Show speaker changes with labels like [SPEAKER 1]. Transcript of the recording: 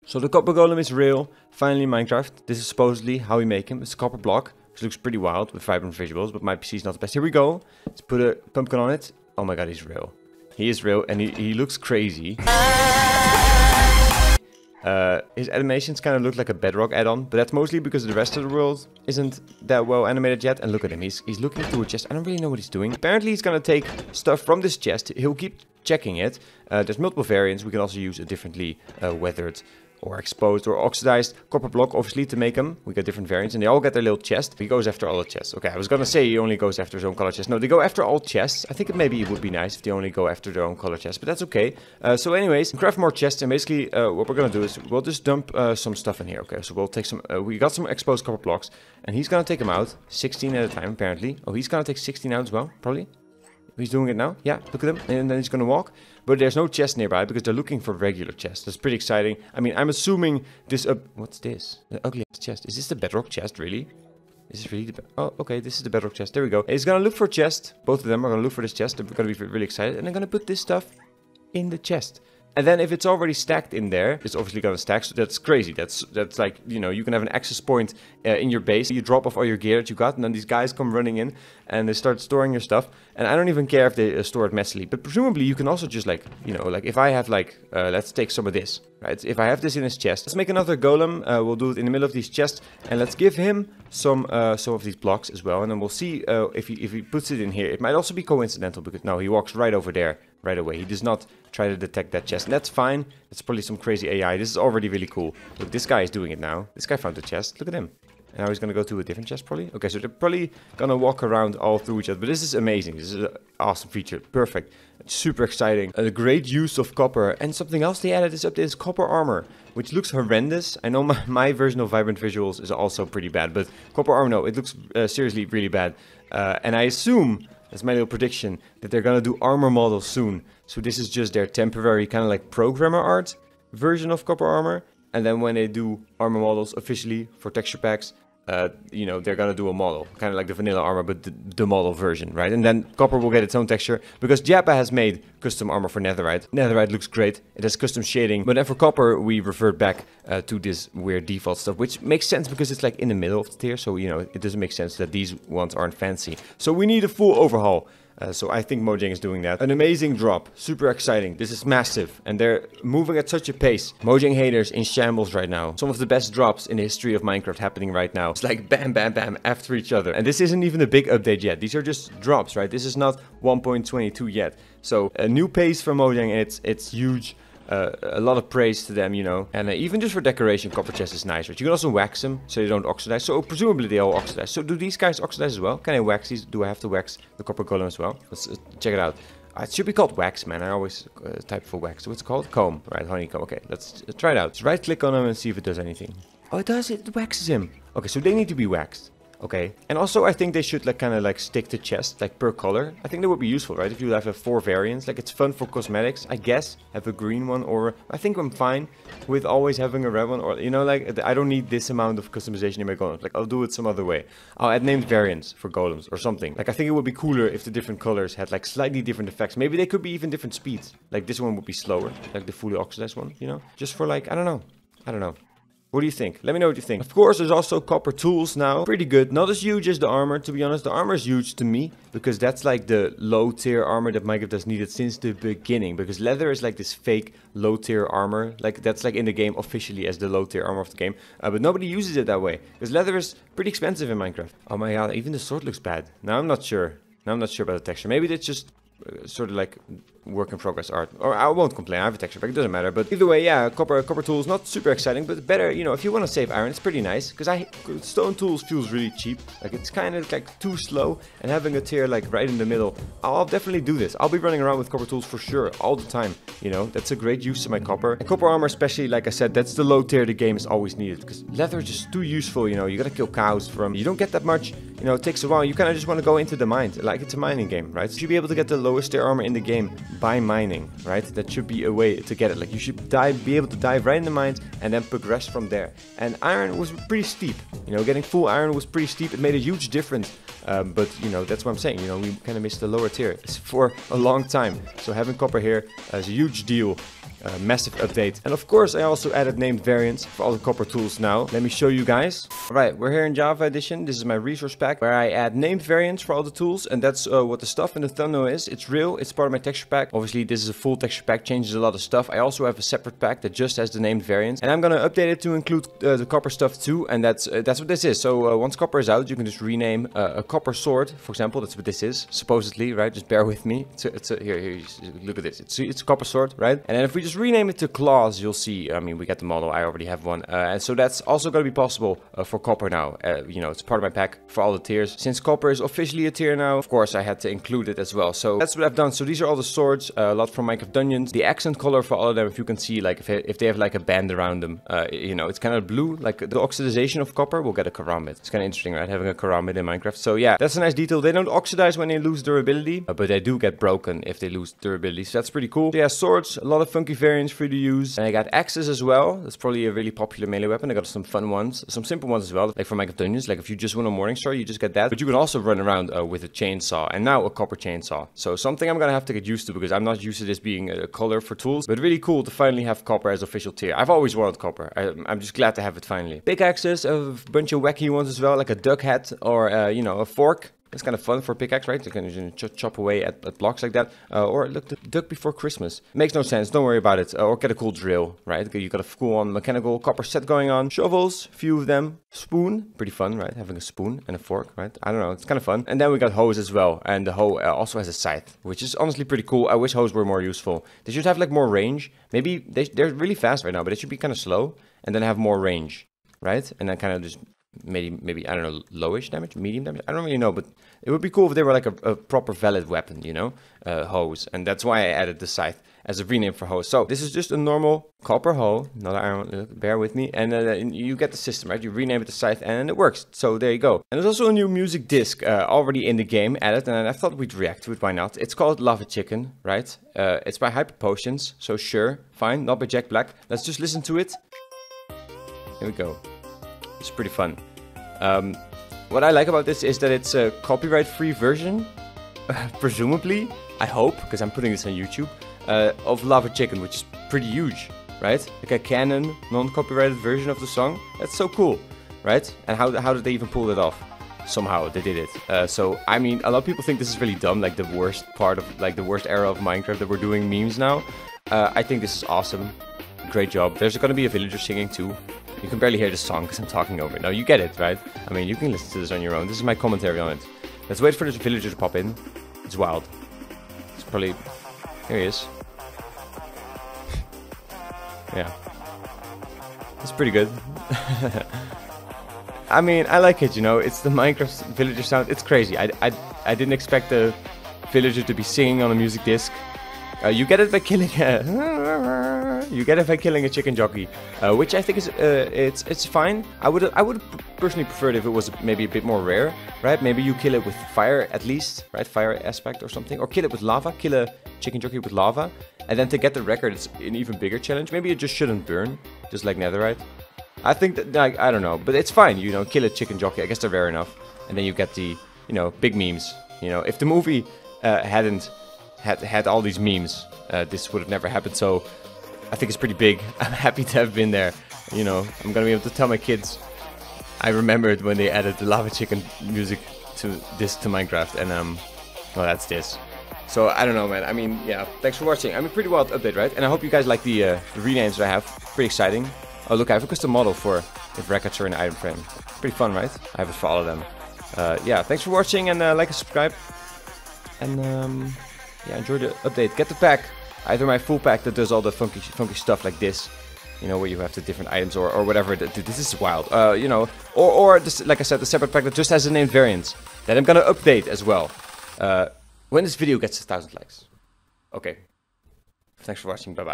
[SPEAKER 1] So the Copper Golem is real, finally in Minecraft. This is supposedly how we make him. It's a copper block, which looks pretty wild with vibrant visuals, but my PC is not the best. Here we go. Let's put a pumpkin on it. Oh my god, he's real. He is real, and he looks crazy. His animations kind of look like a Bedrock add-on, but that's mostly because the rest of the world isn't that well animated yet. And look at him, he's looking through a chest. I don't really know what he's doing. Apparently he's gonna take stuff from this chest. He'll keep checking it. There's multiple variants. We can also use a differently weathered or exposed or oxidized copper block, obviously, to make them. We got different variants, and they all get their little chest. He goes after all the chests. Okay, I was gonna say he only goes after his own color chest. No, they go after all chests. I think maybe it would be nice if they only go after their own color chest, but that's okay. So anyways, craft more chests, and basically what we're gonna do is we'll just dump some stuff in here. Okay, so we'll take some, we got some exposed copper blocks, and he's gonna take them out, 16 at a time, apparently. Oh, he's gonna take 16 out as well, probably. He's doing it now. Yeah, look at him. And then he's gonna walk. But there's no chest nearby because they're looking for regular chests. That's pretty exciting. I mean, I'm assuming this... what's this? The ugliest chest. Is this the Bedrock chest, really? Is this really the... Oh, okay, this is the Bedrock chest. There we go. He's gonna look for a chest. Both of them are gonna look for this chest. They're gonna be really excited. And they're gonna put this stuff in the chest. And then if it's already stacked in there, it's obviously gonna stack. So that's crazy. That's like, you know, you can have an access point in your base. You drop off all your gear that you got, and then these guys come running in and they start storing your stuff. And I don't even care if they store it messily, but presumably you can also just like, you know, like if I have like, let's take some of this, right? If I have this in his chest, let's make another golem. We'll do it in the middle of these chests, and let's give him some of these blocks as well. And then we'll see if he puts it in here. It might also be coincidental because no, he walks right over there right away. He does not try to detect that chest, and that's fine. It's probably some crazy AI. This is already really cool. Look, this guy is doing it now. This guy found the chest. Look at him. And now he's gonna go to a different chest, probably. Okay, so they're probably gonna walk around all through each other. But this is amazing. This is an awesome feature. Perfect. It's super exciting. A great use of copper. And something else they added this update is copper armor, which looks horrendous. I know my version of vibrant visuals is also pretty bad, but copper armor, no, it looks seriously really bad. And I assume, that's my little prediction, that they're gonna do armor models soon. So this is just their temporary kind of like programmer art version of copper armor. And then when they do armor models officially for texture packs, you know, they're gonna do a model, kind of like the vanilla armor, but the model version, right? And then copper will get its own texture, because Java has made custom armor for netherite. Netherite looks great, it has custom shading, but then for copper we revert back to this weird default stuff, which makes sense because it's like in the middle of the tier, so you know, it doesn't make sense that these ones aren't fancy. So we need a full overhaul. So I think Mojang is doing that. An amazing drop. Super exciting. This is massive. And they're moving at such a pace. Mojang haters in shambles right now. Some of the best drops in the history of Minecraft happening right now. It's like bam, bam, bam after each other. And this isn't even a big update yet. These are just drops, right? This is not 1.22 yet. So a new pace for Mojang, and it's huge. A lot of praise to them, you know. And even just for decoration, copper chest is nice, right? You can also wax them so they don't oxidize. So presumably they all oxidize. So do these guys oxidize as well? Can I wax these? Do I have to wax the copper golem as well? Let's check it out. It should be called wax, man. I always type for wax. What's it called? Comb, right? Honeycomb. Okay, let's try it out. Let's right click on him and see if it does anything. Oh, it does. It waxes him. Okay, so they need to be waxed. Okay, and also I think they should like kind of like stick to chest like per color. I think that would be useful, right? If you have 4 variants, like it's fun for cosmetics, I guess. Have a green one, or I think I'm fine with always having a red one, or you know, like I don't need this amount of customization in my golems. Like I'll do it some other way. I'll add named variants for golems or something. Like I think it would be cooler if the different colors had like slightly different effects. Maybe they could be even different speeds. Like this one would be slower, like the fully oxidized one, you know? Just for like, I don't know. What do you think? Let me know what you think. Of course, there's also copper tools now. Pretty good. Not as huge as the armor, to be honest. The armor is huge to me, because that's like the low tier armor that Minecraft has needed since the beginning. Because leather is like this fake low tier armor. Like that's like in the game officially as the low tier armor of the game. But nobody uses it that way. Because leather is pretty expensive in Minecraft. Oh my god, even the sword looks bad. Now I'm not sure. Now I'm not sure about the texture. Maybe that's just sort of like work in progress art, or I won't complain. I have a texture pack, it doesn't matter. But either way, yeah, copper tools not super exciting, but better, you know, if you want to save iron, it's pretty nice. Because stone tools feels really cheap. Like it's kind of like too slow, and having a tier like right in the middle, I'll definitely do this. I'll be running around with copper tools for sure all the time. You know, that's a great use of my copper. And copper armor, especially, like I said, that's the low tier the game is always needed. Because leather is just too useful. You know, you gotta kill cows from. You don't get that much. You know, it takes a while. You kind of just want to go into the mine, like it's a mining game, right? You should be able to get the lowest tier armor in the game by mining, right? That should be a way to get it. Like you should be able to dive right in the mines and then progress from there. And iron was pretty steep. You know, getting full iron was pretty steep. It made a huge difference. But you know, that's what I'm saying. You know, we kind of missed the lower tier for a long time. So having copper here is a huge deal. massive update. And of course, I also added named variants for all the copper tools now. Let me show you guys. Alright, we're here in Java Edition. This is my resource pack where I add named variants for all the tools. And that's what the stuff in the thumbnail is. It's real. It's part of my texture pack. Obviously, this is a full texture pack. Changes a lot of stuff. I also have a separate pack that just has the named variants. And I'm going to update it to include the copper stuff too. And that's what this is. So once copper is out, you can just rename a copper sword, for example. That's what this is, supposedly, right? Just bear with me. Here, look at this. It's a copper sword, right? And then if we just rename it to claws, you'll see, I mean, we got the model. I already have one. And so that's also going to be possible for copper now. You know, it's part of my pack for all the tiers. Since copper is officially a tier now, of course, I had to include it as well. So that's what I've done. So these are all the swords, a lot from Minecraft Dungeons. The accent color for all of them, if you can see, like if they have like a band around them, you know, it's kind of blue, like the oxidization of copper will get a karambit. It's kind of interesting, right? Having a karambit in Minecraft. So yeah, that's a nice detail. They don't oxidize when they lose durability, but they do get broken if they lose durability. So that's pretty cool. So yeah, swords, a lot of funky variants for you to use. And I got axes as well. That's probably a really popular melee weapon. I got some fun ones, some simple ones as well, like for Minecraft Dungeons. Like if you just win a Morningstar, you just get that. But you can also run around with a chainsaw, and now a copper chainsaw. So something I'm gonna have to get used to, because I'm not used to this being a color for tools. But really cool to finally have copper as official tier. I've always wanted copper. I'm just glad to have it finally. Pickaxes, a bunch of wacky ones as well, like a duck head or you know, a fork. It's kind of fun for pickaxe, right? You can chop away at blocks like that. Or look, the duck before Christmas. Makes no sense, don't worry about it. Or get a cool drill, right? You got a cool on mechanical copper set going on. Shovels, few of them. Spoon, pretty fun, right? Having a spoon and a fork, right? I don't know, it's kind of fun. And then we got hoes as well. And the hoe also has a scythe, which is honestly pretty cool. I wish hoes were more useful. They should have like more range. Maybe they're really fast right now, but they should be kind of slow. And then have more range, right? And then kind of just... Maybe I don't know, lowish damage, medium damage, I don't really know, but it would be cool if they were like a proper valid weapon, you know, hose. And that's why I added the scythe as a rename for hose. So this is just a normal copper hoe, not iron, bear with me, and you get the system, right? You rename it to scythe and it works. So there you go. And there's also a new music disc already in the game added, and I thought we'd react to it, why not? It's called Lava Chicken, right? It's by Hyper Potions, so sure, fine, not by Jack Black. Let's just listen to it. Here we go. It's pretty fun. What I like about this is that it's a copyright-free version, presumably, I hope, because I'm putting this on YouTube, of Lava Chicken, which is pretty huge, right? Like a canon, non-copyrighted version of the song. That's so cool, right? And how did they even pull it off? Somehow they did it. So, I mean, a lot of people think this is really dumb, like the worst part of, like the worst era of Minecraft, that we're doing memes now. I think this is awesome. Great job. There's gonna be a villager singing too. You can barely hear the song because I'm talking over it. No, you get it, right? I mean, you can listen to this on your own. This is my commentary on it. Let's wait for this villager to pop in. It's wild. It's probably... Here he is. Yeah. It's pretty good. I mean, I like it, you know. It's the Minecraft villager sound. It's crazy. I didn't expect the villager to be singing on a music disc. You get it by killing a chicken jockey, which I think is it's fine. I would personally prefer it if it was maybe a bit more rare, right? Maybe you kill it with fire at least, right? Fire aspect or something, or kill it with lava. Kill a chicken jockey with lava, and then to get the record, it's an even bigger challenge. Maybe it just shouldn't burn, just like netherite. I think that, like, I don't know, but it's fine. You know, kill a chicken jockey. I guess they're rare enough, and then you get the, you know, big memes. You know, if the movie hadn't had all these memes, this would have never happened. So I think it's pretty big. I'm happy to have been there. You know, I'm gonna be able to tell my kids I remembered when they added the Lava Chicken music to Minecraft, and well, that's this. So I don't know, man. I mean, yeah, thanks for watching. I'm a pretty wild update, right? And I hope you guys like the renames that I have. Pretty exciting. Oh look, I have a custom model for if records are in item frame. Pretty fun, right? I have it for all of them. Yeah, thanks for watching, and like and subscribe. And yeah, enjoy the update. Get the pack. Either my full pack that does all the funky stuff like this, you know, where you have the different items or whatever. Dude, this is wild. You know, or this, like I said, the separate pack that just has the named variants that I'm gonna update as well. When this video gets 1,000 likes. Okay. Thanks for watching. Bye bye.